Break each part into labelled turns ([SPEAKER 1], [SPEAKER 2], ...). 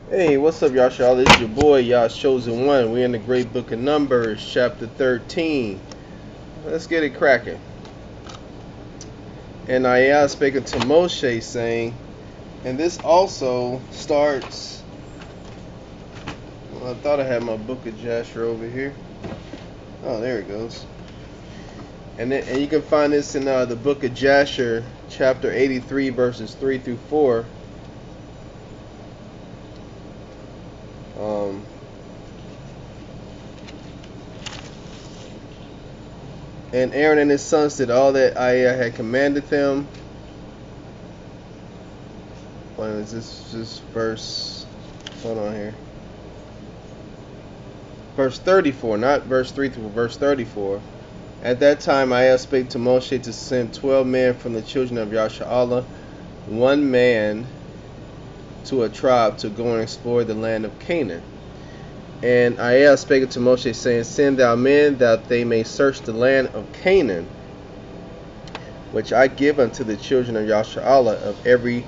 [SPEAKER 1] Hey, what's up, y'all? It's your boy, y'all chosen one. We're in the great book of Numbers, chapter 13. Let's get it cracking. And Ayah spake unto Moshe, saying, and this also starts. Well, I thought I had my book of Jasher over here. Oh, there it goes. And you can find this in the book of Jasher, chapter 83, verses 3 through 4. And Aaron and his sons did all that Ayah had commanded them. What is this verse? Hold on here. Verse 34, not verse 3 through verse 34. At that time Ayah spake to Moshe to send 12 men from the children of Yashar'Allah, one man to a tribe, to go and explore the land of Canaan. And Ayah spake to Moshe, saying, send thou men that they may search the land of Canaan, which I give unto the children of Yashar'Allah. Of every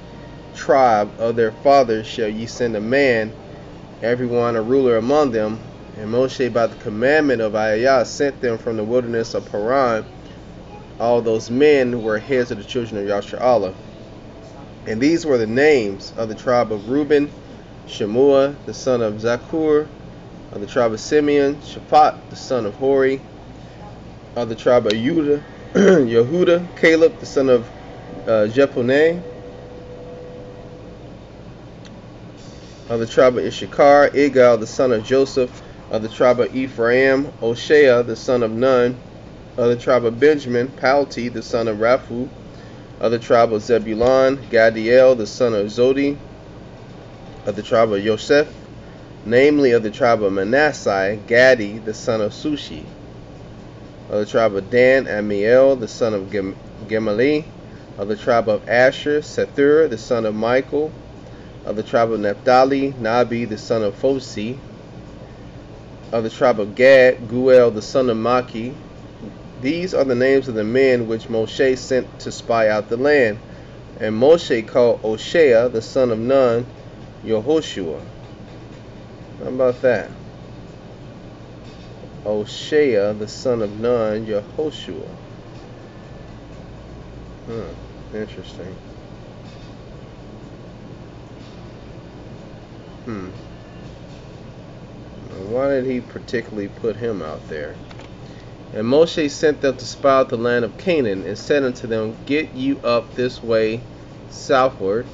[SPEAKER 1] tribe of their fathers shall ye send a man, every one a ruler among them. And Moshe, by the commandment of Ayah, sent them from the wilderness of Paran. All those men who were heads of the children of Yashar'Allah. And these were the names of the tribe of Reuben: Shemua, the son of Zakur. Of the tribe of Simeon, Shaphat, the son of Hori. Of the tribe of Yehuda, Caleb, the son of Jephunneh. Of the tribe of Issachar, Igal, the son of Joseph. Of the tribe of Ephraim, Oshea, the son of Nun. Of the tribe of Benjamin, Palti, the son of Raphu. Of the tribe of Zebulun, Gadiel, the son of Zodi. Of the tribe of Yosef, namely of the tribe of Manasseh, Gadi, the son of Sushi. Of the tribe of Dan, Amiel, the son of Gemali. Of the tribe of Asher, Sethur, the son of Michael. Of the tribe of Naphtali, Nabi, the son of Fosi. Of the tribe of Gad, Guel, the son of Maki. These are the names of the men which Moshe sent to spy out the land. And Moshe called Oshea, the son of Nun, Yehoshua. How about that? Oshea, the son of Nun, Yehoshua. Interesting. Why did he particularly put him out there? And Moshe sent them to spy out the land of Canaan, and said unto them, get you up this way southward,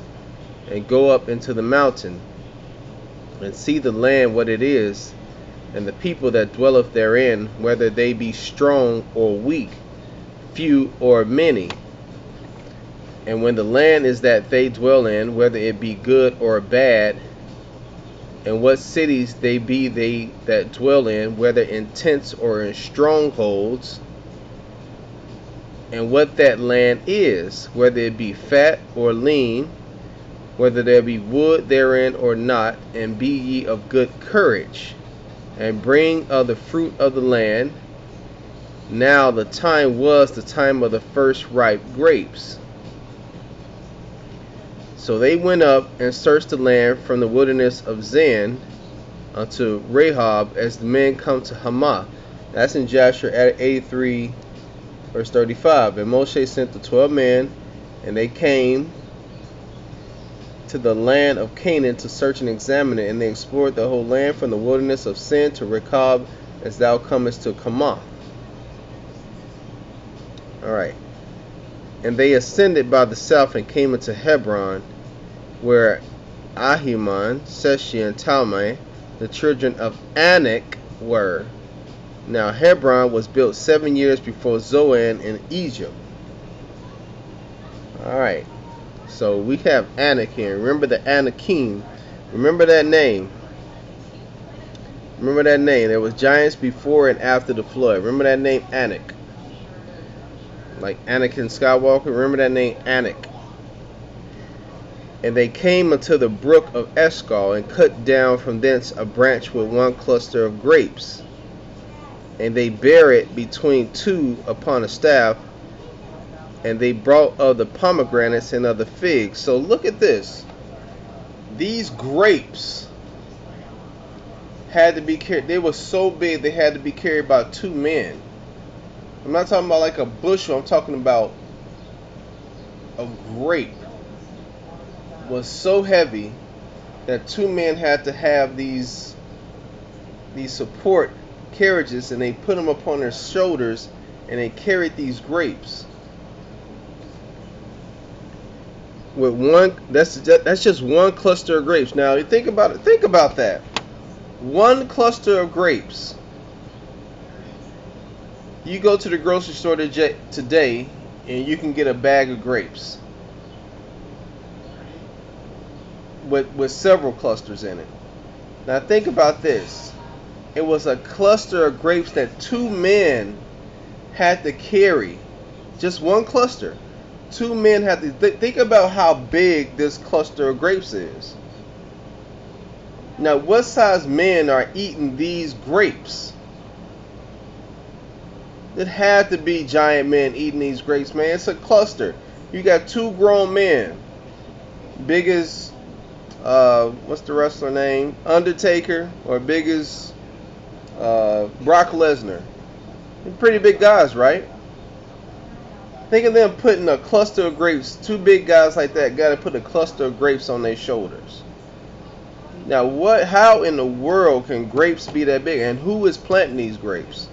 [SPEAKER 1] and go up into the mountain, and see the land what it is, and the people that dwelleth therein, whether they be strong or weak, few or many. And when the land is that they dwell in, whether it be good or bad, and what cities they be they that dwell in, whether in tents or in strongholds, and what that land is, whether it be fat or lean, whether there be wood therein or not, and be ye of good courage, and bring of the fruit of the land. Now the time was the time of the first ripe grapes. So they went up and searched the land from the wilderness of Zin unto Rehob, as the men come to Hamath. That's in Jasher 83, verse 35. And Moshe sent the 12 men, and they came to the land of Canaan to search and examine it. And they explored the whole land from the wilderness of Sin to Rehob, as thou comest to Hamath. Alright. And they ascended by the south and came into Hebron, where Ahiman, Seshi, and Talmai, the children of Anak, were. Now Hebron was built 7 years before Zoan in Egypt. Alright, so we have Anak here. Remember the Anakim. Remember that name. Remember that name. There was giants before and after the flood. Remember that name, Anak. Like Anakin Skywalker. Remember that name, Anak. And they came unto the brook of Eshcol, and cut down from thence a branch with one cluster of grapes. And they bare it between two upon a staff. And they brought of the pomegranates and of the figs. So look at this. These grapes had to be carried. They were so big they had to be carried by 2 men. I'm not talking about like a bushel. I'm talking about a grape was so heavy that 2 men had to have these support carriages, and they put them upon their shoulders, and they carried these grapes. With one, that's just one cluster of grapes. Now you think about it. Think about that. One cluster of grapes. You go to the grocery store today, and you can get a bag of grapes with several clusters in it. Now think about this. It was a cluster of grapes that 2 men had to carry. Just one cluster. 2 men had to think about how big this cluster of grapes is. Now, what size men are eating these grapes? It had to be giant men eating these grapes, man. It's a cluster. You got 2 grown men, big as what's the wrestler name? Undertaker, or big as Brock Lesnar. They're pretty big guys, right? Think of them putting a cluster of grapes. 2 big guys like that got to put a cluster of grapes on their shoulders. Now, how in the world can grapes be that big? And who is planting these grapes?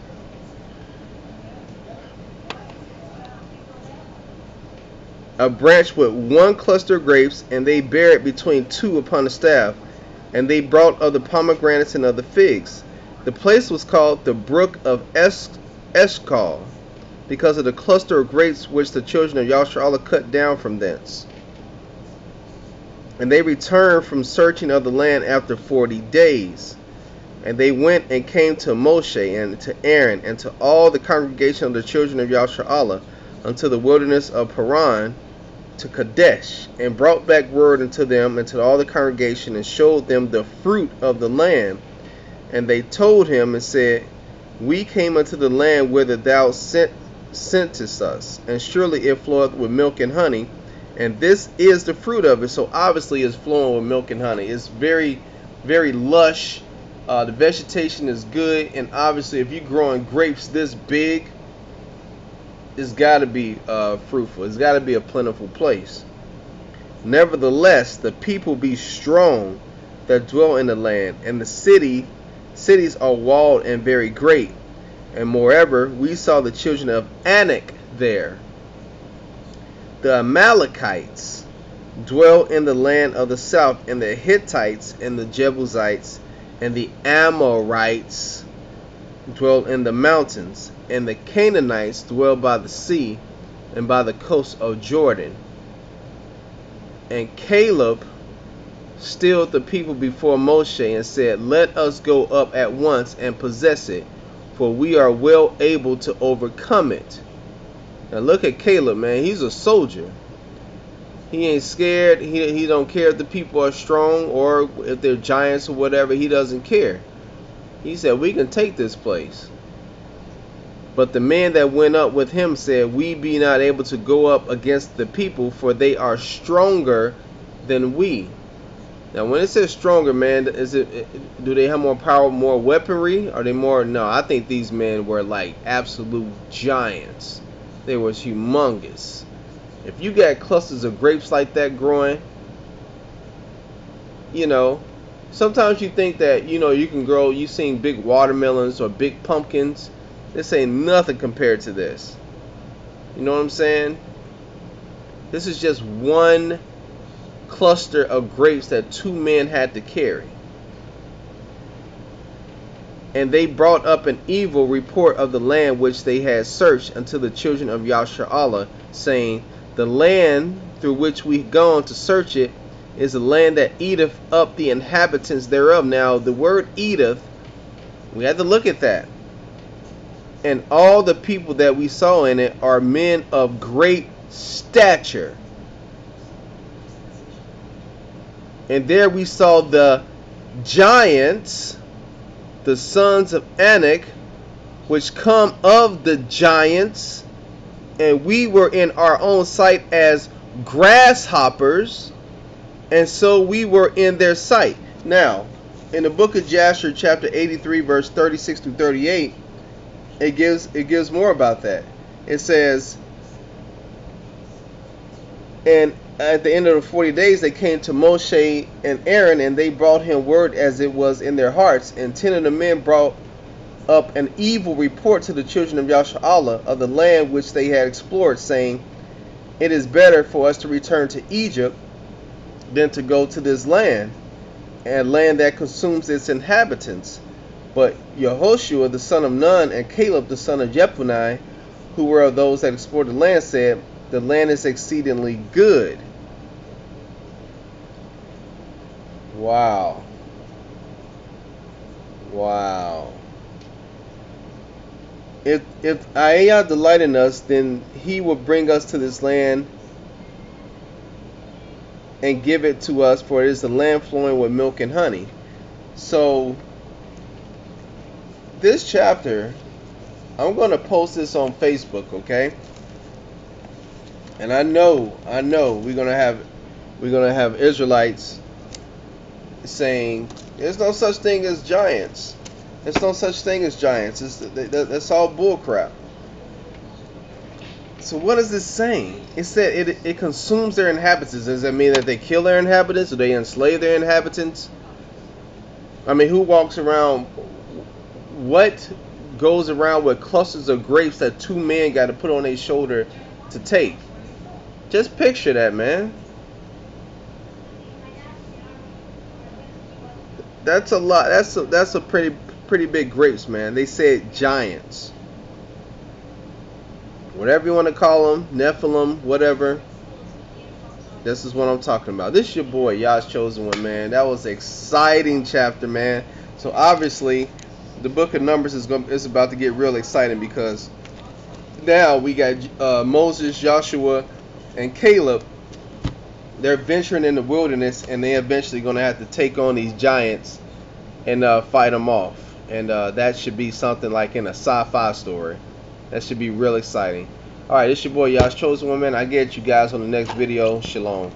[SPEAKER 1] A branch with 1 cluster of grapes, and they bear it between 2 upon the staff. And they brought of the pomegranates and of the figs. The place was called the brook of Eshcol, because of the cluster of grapes which the children of Yasharallah cut down from thence. And they returned from searching of the land after 40 days. And they went and came to Moshe and to Aaron and to all the congregation of the children of Yasharallah unto the wilderness of Paran, to Kadesh, and brought back word unto them and to all the congregation, and showed them the fruit of the land. And they told him and said, We came unto the land whither thou sentest us, and surely it floweth with milk and honey, and this is the fruit of it. So obviously it's flowing with milk and honey. It's very, very lush. The vegetation is good, and obviously if you're growing grapes this big, it's got to be fruitful. It's got to be a plentiful place. Nevertheless, the people be strong that dwell in the land, and the cities are walled and very great. And moreover, we saw the children of Anak there. The Amalekites dwell in the land of the south, and the Hittites and the Jebusites and the Amorites dwell in the mountains, and the Canaanites dwell by the sea and by the coast of Jordan. And Caleb stilled the people before Moshe and said, Let us go up at once and possess it, for we are well able to overcome it. Now look at Caleb, man. He's a soldier. He ain't scared. He don't care if the people are strong or if they're giants or whatever. He doesn't care. He said, we can take this place. But the man that went up with him said, We be not able to go up against the people, for they are stronger than we. Now, when it says stronger, man, do they have more power, more weaponry? Are they more? No, I think these men were like absolute giants. They was humongous. If you got clusters of grapes like that growing, you know, sometimes you think that, you know, you can grow, you seen big watermelons or big pumpkins. This ain't nothing compared to this. You know what I'm saying? This is just one cluster of grapes that 2 men had to carry. And they brought up an evil report of the land which they had searched unto the children of Yasharallah, saying, The land through which we gone to search it is a land that eateth up the inhabitants thereof. Now, the word eateth, we had to look at that. And all the people that we saw in it are men of great stature. And there we saw the giants, the sons of Anak, which come of the giants, and we were in our own sight as grasshoppers, and so we were in their sight. Now, in the book of Jasher, chapter 83, verse 36 through 38, it gives more about that. It says, and at the end of the 40 days, they came to Moshe and Aaron, and they brought him word as it was in their hearts. And 10 of the men brought up an evil report to the children of Yashar'Allah of the land which they had explored, saying, it is better for us to return to Egypt than to go to this land, and land that consumes its inhabitants. But Yehoshua the son of Nun and Caleb the son of Jephunneh, who were of those that explored the land, said, the land is exceedingly good. Wow. Wow. If Ayah delight in us, then he will bring us to this land and give it to us, for it is the land flowing with milk and honey. So this chapter, I'm going to post this on Facebook, okay? And I know we're gonna have Israelites saying there's no such thing as giants. There's no such thing as giants. That's all bullcrap. So what is this saying? It said it consumes their inhabitants. Does that mean that they kill their inhabitants? Do they enslave their inhabitants? I mean, who walks around? What goes around with clusters of grapes that two men got to put on their shoulder to take? Just picture that, man. That's a lot. That's a pretty big grapes, man. They said giants. Whatever you want to call them, Nephilim, whatever. This is what I'm talking about. This is your boy, Yah's Chosen One, man. That was an exciting chapter, man. So obviously, the book of Numbers is about to get real exciting, because now we got Moses, Joshua, and Caleb. They're venturing in the wilderness, and they're eventually going to have to take on these giants and fight them off. And that should be something like in a sci-fi story. That should be real exciting. Alright, this your boy Yah's Chosen One, man. I get you guys on the next video. Shalom.